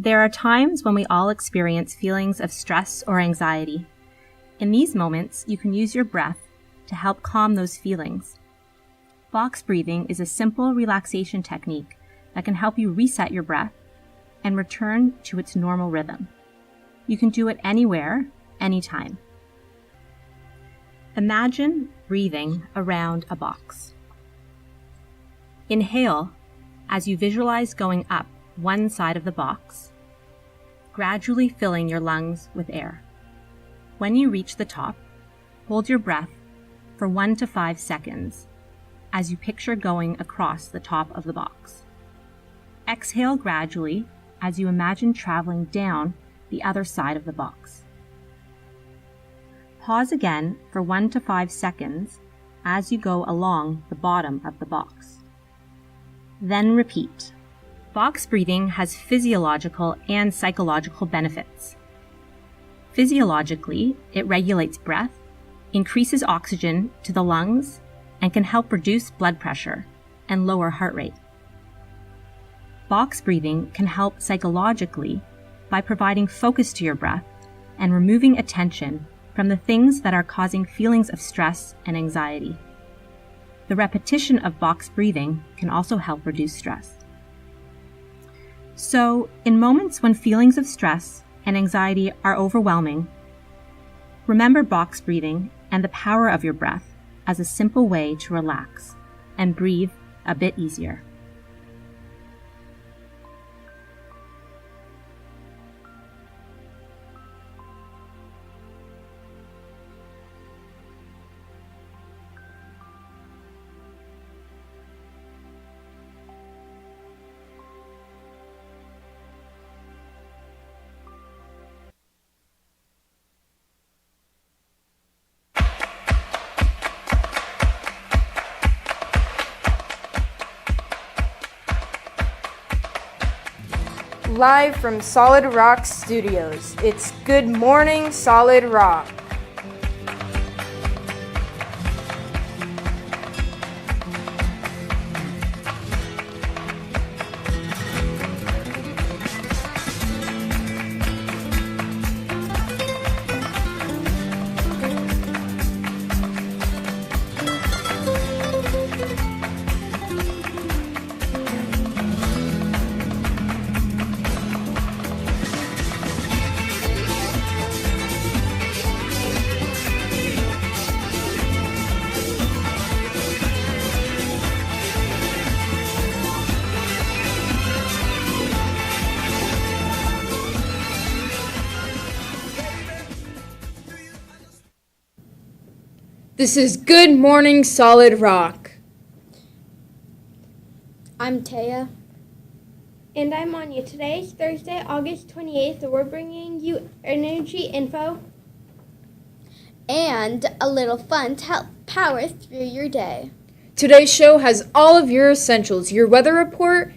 There are times when we all experience feelings of stress or anxiety. In these moments, you can use your breath to help calm those feelings. Box breathing is a simple relaxation technique that can help you reset your breath and return to its normal rhythm. You can do it anywhere, anytime. Imagine breathing around a box. Inhale as you visualize going up one side of the box, gradually filling your lungs with air. When you reach the top, hold your breath for 1 to 5 seconds as you picture going across the top of the box. Exhale gradually as you imagine traveling down the other side of the box. Pause again for 1 to 5 seconds as you go along the bottom of the box. Then repeat. Box breathing has physiological and psychological benefits. Physiologically, it regulates breath, increases oxygen to the lungs, and can help reduce blood pressure and lower heart rate. Box breathing can help psychologically by providing focus to your breath and removing attention from the things that are causing feelings of stress and anxiety. The repetition of box breathing can also help reduce stress. So, in moments when feelings of stress and anxiety are overwhelming, remember box breathing and the power of your breath as a simple way to relax and breathe a bit easier. Live from Solid Rock Studios, it's Good Morning Solid Rock. This is Good Morning Solid Rock. I'm Taya. And I'm Anya. Today is Thursday, August 28th, and we're bringing you energy info And a little fun to help power through your day. Today's show has all of your essentials, your weather report,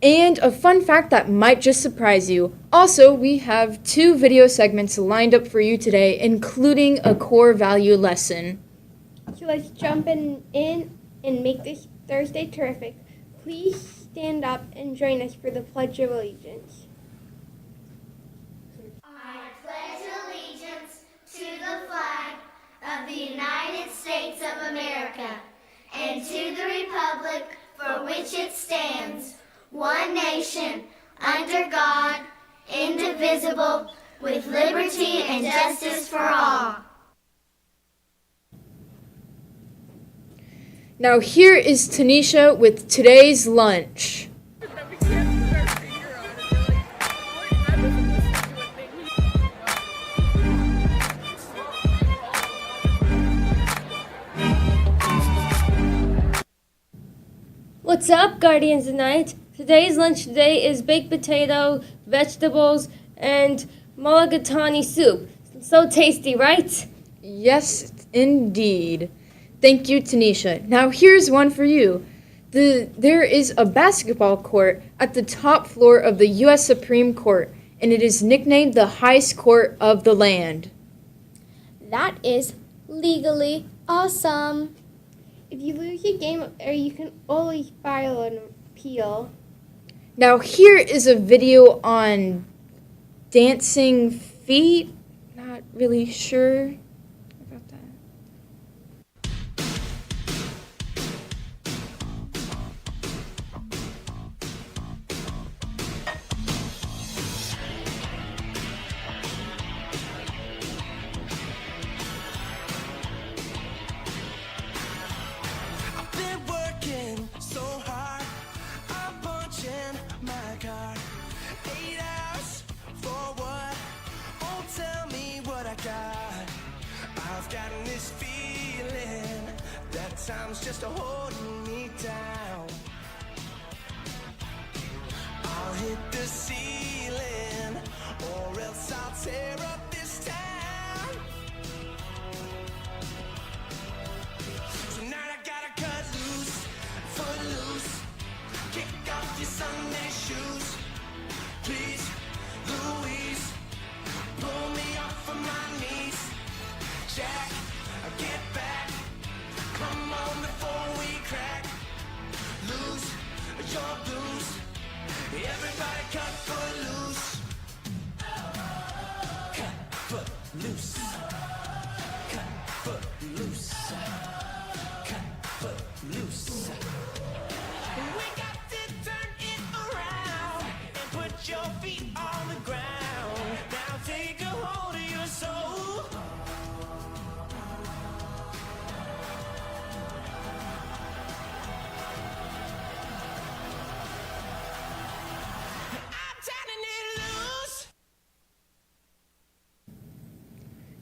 and a fun fact that might just surprise you. Also, we have 2 video segments lined up for you today, including a core value lesson. So let's jump in and make this Thursday terrific. Please stand up and join us for the Pledge of Allegiance. I pledge allegiance to the flag of the United States of America and to the republic for which it stands, one nation, under God, indivisible, with liberty and justice for all. Now here is Tanisha with today's lunch. What's up, Guardians of Night? Today's lunch today is baked potato, vegetables, and mulligatawny soup. So tasty, right? Yes, indeed. Thank you, Tanisha. Now here's one for you. There is a basketball court at the top floor of the U.S. Supreme Court, and it is nicknamed the highest court of the land. That is legally awesome. If you lose a game, or you can always file an appeal. Now here is a video on dancing feet. Not really sure about that. I've been working so hard. I'm punching my card. 8 hours for what? Oh, tell me what I got. I've gotten this feeling that time's just holding me down. I'll hit the ceiling, or else I'll tear up this town. Tonight I gotta cut loose, foot loose. Kick off your Sunday shoes. Please, Louise, pull me off of my knees. Jack, get back. Come on before we crack. Lose your blues. Everybody cut foot loose. Cut foot loose. Cut foot loose. Cut foot loose. We got to turn it around and put your feet on the ground. Now take a hold of your soul. I'm turning it loose.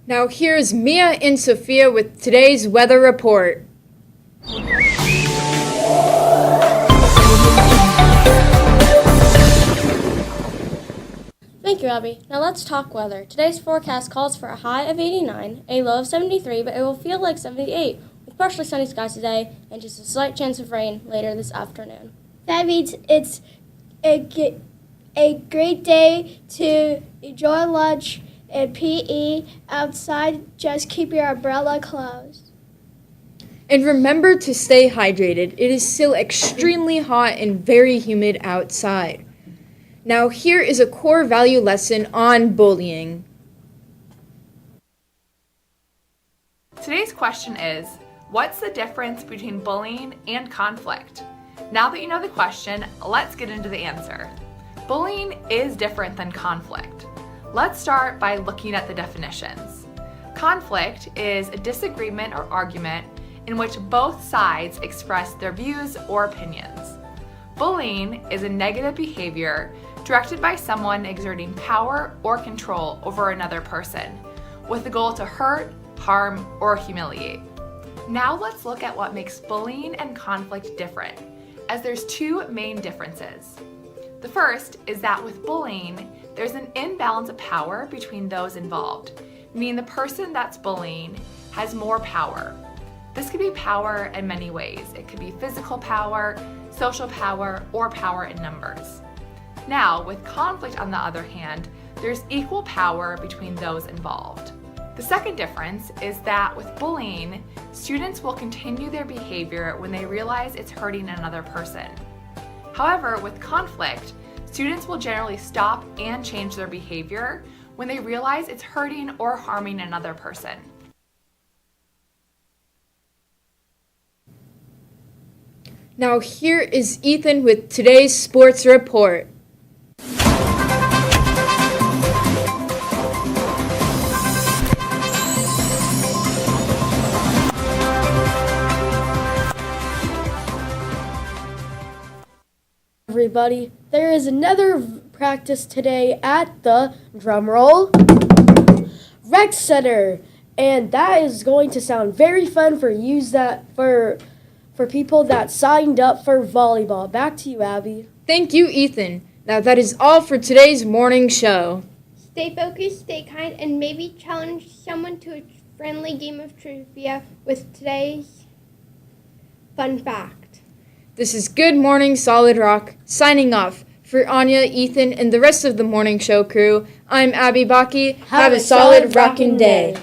Now here's Mia and Sophia with today's weather report. Thank you, Abby. Now let's talk weather. Today's forecast calls for a high of 89, a low of 73, but it will feel like 78, with partially sunny skies today and just a slight chance of rain later this afternoon. That means it's a great day to enjoy lunch and PE outside. Just keep your umbrella closed. And remember to stay hydrated. It is still extremely hot and very humid outside. Now here is a core value lesson on bullying. Today's question is, what's the difference between bullying and conflict? Now that you know the question, let's get into the answer. Bullying is different than conflict. Let's start by looking at the definitions. Conflict is a disagreement or argument in which both sides express their views or opinions. Bullying is a negative behavior directed by someone exerting power or control over another person, with the goal to hurt, harm, or humiliate. Now let's look at what makes bullying and conflict different, as there's two main differences. The first is that with bullying, there's an imbalance of power between those involved, meaning the person that's bullying has more power. This could be power in many ways. It could be physical power, social power, or power in numbers. Now, with conflict on the other hand, there's equal power between those involved. The second difference is that with bullying, students will continue their behavior when they realize it's hurting another person. However, with conflict, students will generally stop and change their behavior when they realize it's hurting or harming another person. Now here is Ethan with today's sports report. Everybody, there is another practice today at the drumroll rec center, and that is going to sound very fun for people that signed up for volleyball. Back to you, Abby. Thank you, Ethan. Now that is all for today's morning show. Stay focused, stay kind, and maybe challenge someone to a friendly game of trivia with today's fun fact. This is Good Morning Solid Rock, signing off. For Anya, Ethan, and the rest of the morning show crew, I'm Abby Baki. Have a solid rockin' day.